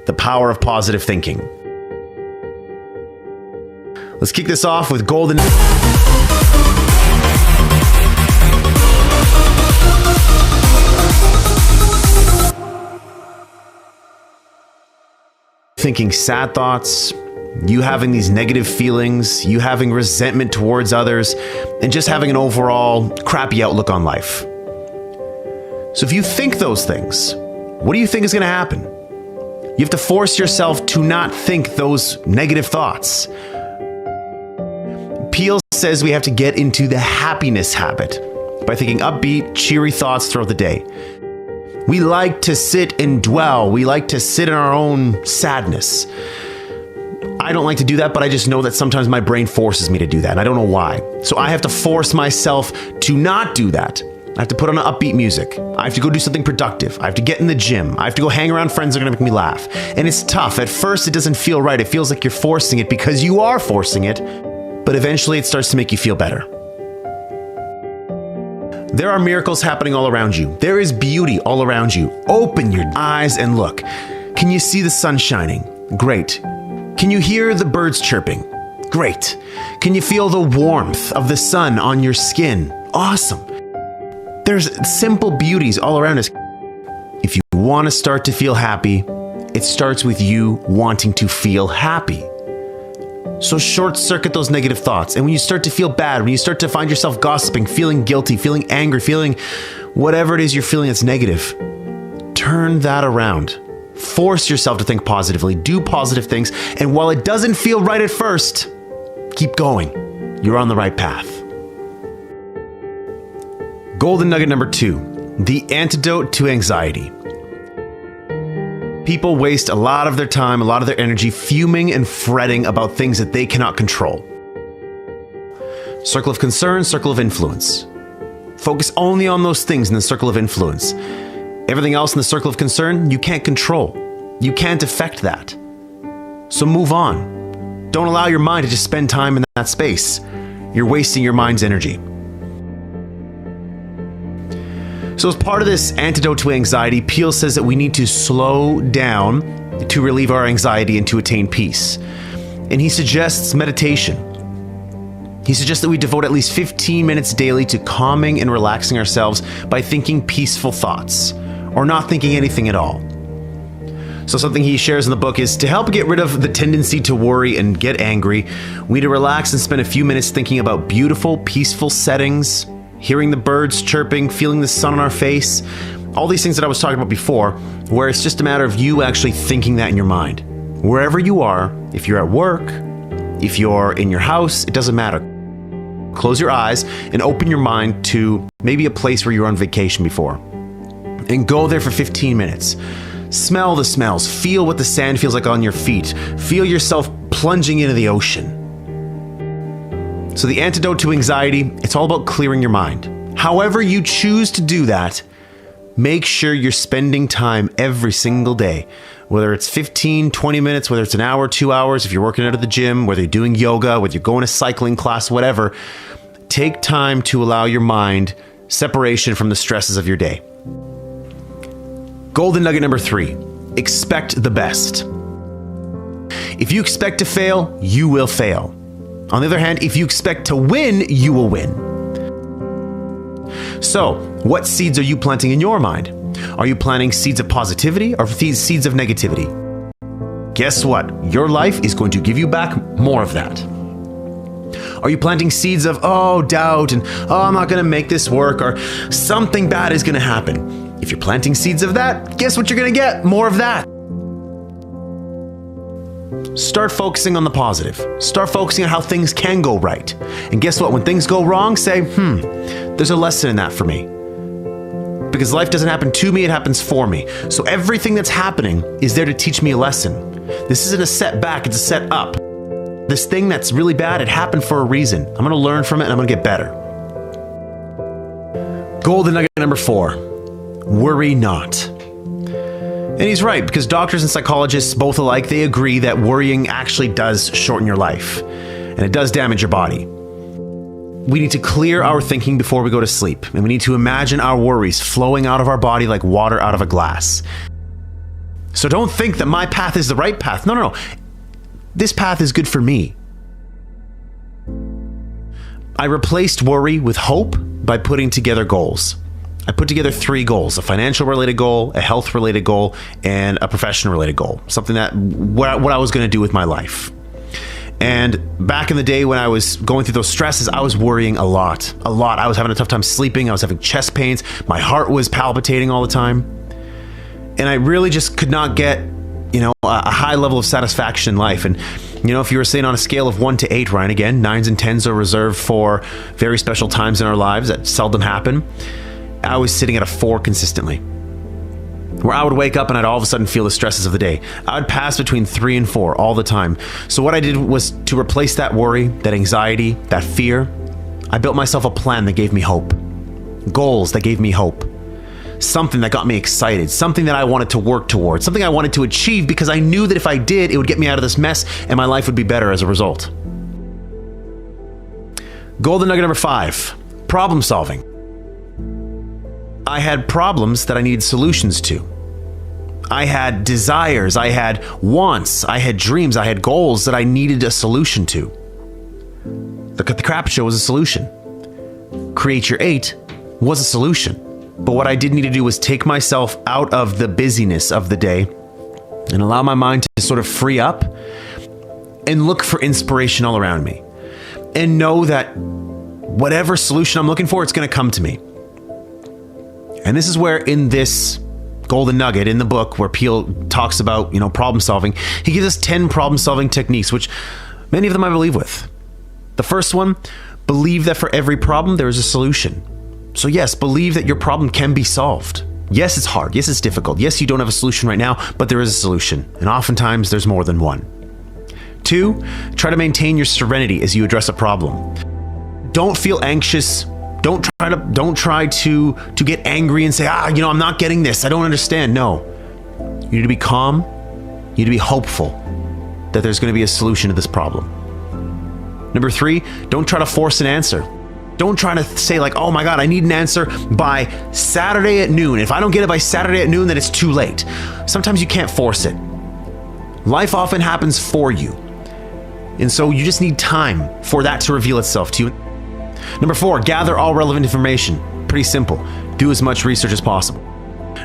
the power of positive thinking. Let's kick this off with golden... Thinking sad thoughts, you having these negative feelings, you having resentment towards others, and just having an overall crappy outlook on life. So if you think those things, what do you think is going to happen? You have to force yourself to not think those negative thoughts. Peel says we have to get into the happiness habit by thinking upbeat, cheery thoughts throughout the day. We like to sit and dwell. We like to sit in our own sadness. I don't like to do that, but I just know that sometimes my brain forces me to do that, and I don't know why. So I have to force myself to not do that. I have to put on upbeat music. I have to go do something productive. I have to get in the gym. I have to go hang around friends that are going to make me laugh. And it's tough. At first, it doesn't feel right. It feels like you're forcing it because you are forcing it, but eventually it starts to make you feel better. There are miracles happening all around you. There is beauty all around you. Open your eyes and look. Can you see the sun shining? Great. Can you hear the birds chirping? Great. Can you feel the warmth of the sun on your skin? Awesome. There's simple beauties all around us. If you want to start to feel happy, it starts with you wanting to feel happy. So short circuit those negative thoughts. And when you start to feel bad, when you start to find yourself gossiping, feeling guilty, feeling angry, feeling whatever it is you're feeling that's negative, turn that around. Force yourself to think positively, do positive things. And while it doesn't feel right at first, keep going. You're on the right path. Golden nugget number 2, the antidote to anxiety. People waste a lot of their time, a lot of their energy fuming and fretting about things that they cannot control. Circle of concern, circle of influence. Focus only on those things in the circle of influence. Everything else in the circle of concern, you can't control. You can't affect that. So move on. Don't allow your mind to just spend time in that space. You're wasting your mind's energy. So as part of this antidote to anxiety, Peel says that we need to slow down to relieve our anxiety and to attain peace. And he suggests meditation. He suggests that we devote at least 15 minutes daily to calming and relaxing ourselves by thinking peaceful thoughts, or not thinking anything at all. So something he shares in the book is to help get rid of the tendency to worry and get angry, we need to relax and spend a few minutes thinking about beautiful, peaceful settings, hearing the birds chirping, feeling the sun on our face, all these things that I was talking about before, where it's just a matter of you actually thinking that in your mind. Wherever you are, if you're at work, if you're in your house, it doesn't matter. Close your eyes and open your mind to maybe a place where you were on vacation before. And go there for 15 minutes. Smell the smells, feel what the sand feels like on your feet, feel yourself plunging into the ocean. So the antidote to anxiety, it's all about clearing your mind. However you choose to do that, make sure you're spending time every single day. Whether it's 15, 20 minutes, whether it's an hour, 2 hours, if you're working out at the gym, whether you're doing yoga, whether you're going to cycling class, whatever, take time to allow your mind separation from the stresses of your day. Golden nugget number 3, expect the best. If you expect to fail, you will fail. On the other hand, if you expect to win, you will win. So, what seeds are you planting in your mind? Are you planting seeds of positivity or seeds of negativity? Guess what? Your life is going to give you back more of that. Are you planting seeds of, doubt and, I'm not going to make this work, or something bad is going to happen? If you're planting seeds of that, guess what you're going to get? More of that. Start focusing on the positive. Start focusing on how things can go right. And guess what? When things go wrong, say, there's a lesson in that for me. Because life doesn't happen to me, it happens for me. So everything that's happening is there to teach me a lesson. This isn't a setback, it's a set up. This thing that's really bad, it happened for a reason. I'm going to learn from it and I'm going to get better. Golden nugget number 4, worry not. And he's right, because doctors and psychologists, both alike, they agree that worrying actually does shorten your life, and it does damage your body. We need to clear our thinking before we go to sleep, and we need to imagine our worries flowing out of our body like water out of a glass. So don't think that my path is the right path. No. This path is good for me. I replaced worry with hope by putting together goals. I put together 3 goals: a financial related goal, a health related goal, and a profession related goal. Something that what I was going to do with my life. And back in the day when I was going through those stresses, I was worrying a lot. I was having a tough time sleeping. I was having chest pains. My heart was palpitating all the time. And I really just could not get, a high level of satisfaction in life. And, if you were saying on a scale of 1 to 8, Ryan, again, 9s and 10s are reserved for very special times in our lives that seldom happen. I was sitting at a 4 consistently, where I would wake up and I'd all of a sudden feel the stresses of the day. I would pass between 3 and 4 all the time. So what I did was to replace that worry, that anxiety, that fear. I built myself a plan that gave me hope, goals that gave me hope, something that got me excited, something that I wanted to work towards, something I wanted to achieve because I knew that if I did, it would get me out of this mess and my life would be better as a result. Golden nugget number 5, problem solving. I had problems that I needed solutions to. I had desires, I had wants, I had dreams, I had goals that I needed a solution to. The Crap Show was a solution. Create Your 8 was a solution. But what I did need to do was take myself out of the busyness of the day and allow my mind to sort of free up and look for inspiration all around me. And know that whatever solution I'm looking for, it's going to come to me. And this is where in this golden nugget in the book where Peele talks about, problem solving, he gives us 10 problem solving techniques, which many of them I believe with. The first one, believe that for every problem, there is a solution. So yes, believe that your problem can be solved. Yes, it's hard. Yes, it's difficult. Yes, you don't have a solution right now, but there is a solution. And oftentimes there's more than one. 2, try to maintain your serenity as you address a problem. Don't feel anxious. Don't try to get angry and say, I'm not getting this. I don't understand. No. You need to be calm. You need to be hopeful that there's going to be a solution to this problem. Number 3, don't try to force an answer. Don't try to say oh my God, I need an answer by Saturday at noon. If I don't get it by Saturday at noon, then it's too late. Sometimes you can't force it. Life often happens for you. And so you just need time for that to reveal itself to you. Number 4, gather all relevant information. Pretty simple. Do as much research as possible.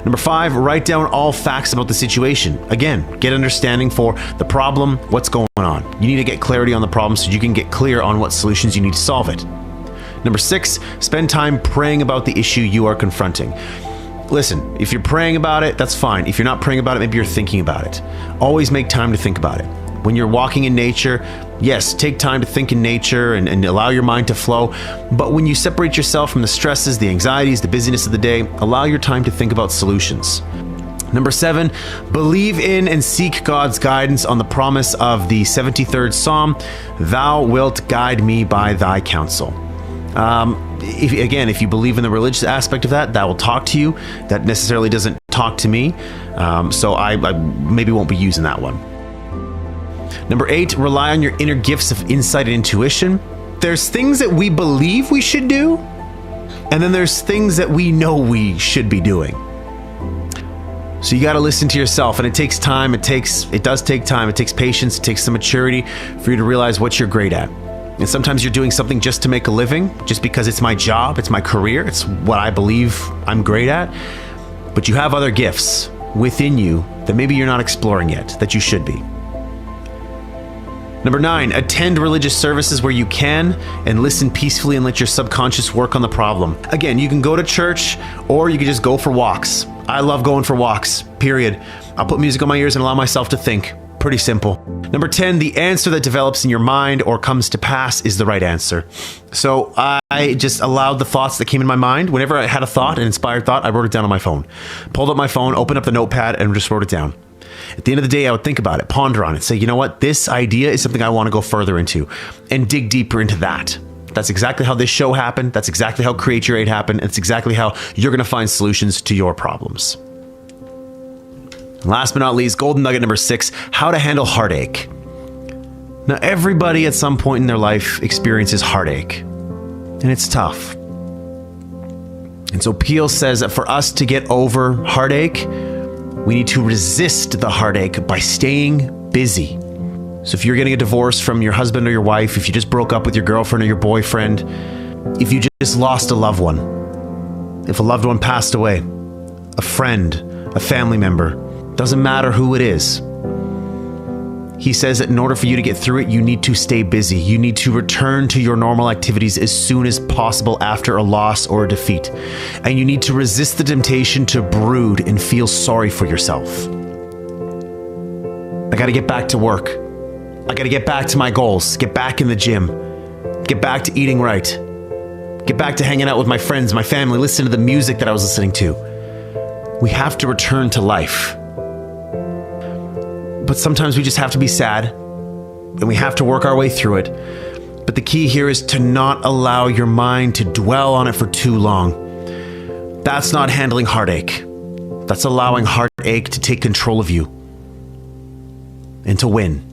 Number 5, write down all facts about the situation. Again, get understanding for the problem, what's going on. You need to get clarity on the problem so you can get clear on what solutions you need to solve it. Number 6, spend time praying about the issue you are confronting. Listen, if you're praying about it, that's fine. If you're not praying about it, maybe you're thinking about it. Always make time to think about it. When you're walking in nature, yes, take time to think in nature and allow your mind to flow. But when you separate yourself from the stresses, the anxieties, the busyness of the day, allow your time to think about solutions. Number 7, believe in and seek God's guidance on the promise of the 73rd Psalm, "Thou wilt guide me by thy counsel." If you believe in the religious aspect of that will talk to you. That necessarily doesn't talk to me. So I maybe won't be using that one. Number 8, rely on your inner gifts of insight and intuition. There's things that we believe we should do, and then there's things that we know we should be doing. So you got to listen to yourself, and it takes time. It does take time. It takes patience. It takes some maturity for you to realize what you're great at. And sometimes you're doing something just to make a living, just because it's my job, it's my career, it's what I believe I'm great at. But you have other gifts within you that maybe you're not exploring yet, that you should be. Number 9, attend religious services where you can and listen peacefully and let your subconscious work on the problem. Again, you can go to church or you can just go for walks. I love going for walks, period. I'll put music on my ears and allow myself to think. Pretty simple. Number 10, the answer that develops in your mind or comes to pass is the right answer. So I just allowed the thoughts that came in my mind. Whenever I had a thought, an inspired thought, I wrote it down on my phone. Pulled up my phone, opened up the notepad, and just wrote it down. At the end of the day, I would think about it, ponder on it, say, you know what, this idea is something I want to go further into and dig deeper into that. That's exactly how this show happened. That's exactly how Create Your 8 happened. It's exactly how you're going to find solutions to your problems. Last but not least, golden nugget number 6, how to handle heartache. Now, everybody at some point in their life experiences heartache, and it's tough. And so Peele says that for us to get over heartache, We need to resist the heartache by staying busy. So if you're getting a divorce from your husband or your wife, if you just broke up with your girlfriend or your boyfriend, if you just lost a loved one, if a loved one passed away, a friend, a family member, doesn't matter who it is. He says that in order for you to get through it, you need to stay busy. You need to return to your normal activities as soon as possible after a loss or a defeat. And you need to resist the temptation to brood and feel sorry for yourself. I got to get back to work. I got to get back to my goals, get back in the gym, get back to eating right, get back to hanging out with my friends, my family, listen to the music that I was listening to. We have to return to life. But sometimes we just have to be sad and we have to work our way through it. But the key here is to not allow your mind to dwell on it for too long. That's not handling heartache. That's allowing heartache to take control of you and to win.